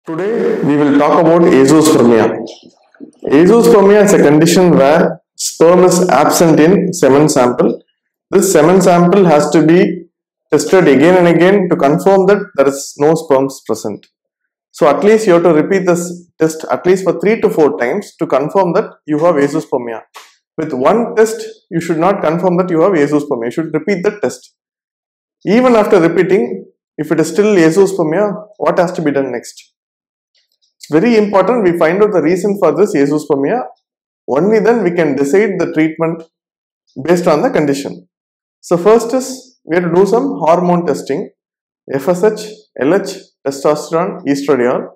Today we will talk about azoospermia. Azoospermia is a condition where sperm is absent in semen sample. This semen sample has to be tested again and again to confirm that there is no sperms present. So at least you have to repeat this test at least for 3 to 4 times to confirm that you have azoospermia. With one test, you should not confirm that you have azoospermia. You should repeat the test. Even after repeating, if it is still azoospermia, what has to be done next? It's very important we find out the reason for this azoospermia. Only then we can decide the treatment based on the condition. So first is we have to do some hormone testing, FSH, LH, testosterone, estradiol.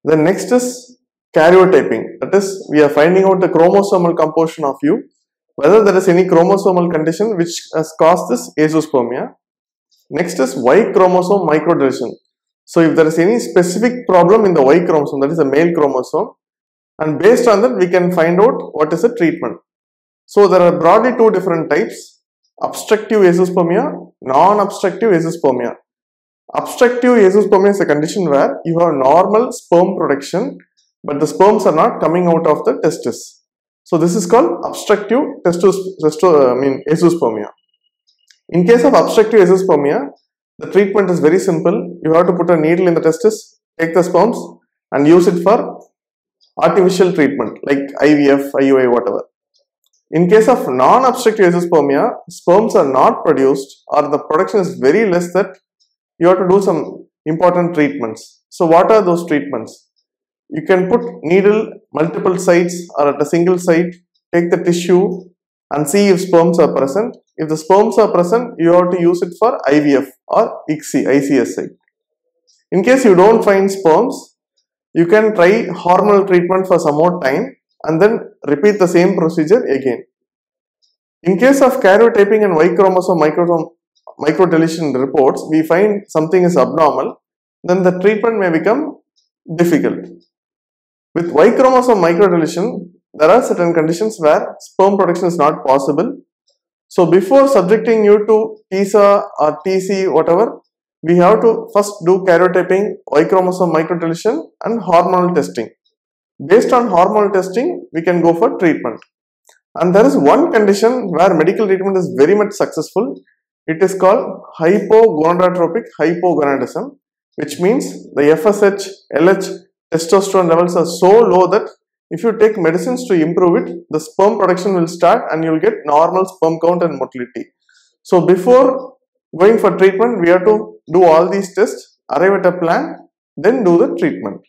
Then next is karyotyping, that is we are finding out the chromosomal composition of you, whether there is any chromosomal condition which has caused this azoospermia. Next is Y chromosome microdeletion. So if there is any specific problem in the Y chromosome, that is a male chromosome, and based on that we can find out what is the treatment. So there are broadly two different types: obstructive azoospermia, non-obstructive azoospermia. Obstructive azoospermia is a condition where you have normal sperm production but the sperms are not coming out of the testis. So this is called obstructive azoospermia. In case of obstructive azoospermia, the treatment is very simple. You have to put a needle in the testis, take the sperms and use it for artificial treatment like IVF, IUI, whatever. In case of non-obstructive azoospermia, sperms are not produced or the production is very less, that you have to do some important treatments. So what are those treatments? You can put needle multiple sites or at a single site, take the tissue and see if sperms are present. If the sperms are present, you have to use it for IVF or ICSI. site. In case you don't find sperms, you can try hormonal treatment for some more time and then repeat the same procedure again. In case of karyotyping and Y chromosome microdeletion reports, we find something is abnormal, then the treatment may become difficult. With Y chromosome microdeletion, there are certain conditions where sperm production is not possible. So before subjecting you to TISA or TC, whatever, we have to first do karyotyping, Y chromosome microdeletion and hormonal testing. Based on hormonal testing, we can go for treatment. And there is one condition where medical treatment is very much successful. It is called hypogonadotropic hypogonadism, which means the FSH, LH, testosterone levels are so low that if you take medicines to improve it, the sperm production will start and you will get normal sperm count and motility. So before going for treatment, we have to do all these tests, arrive at a plan, then do the treatment.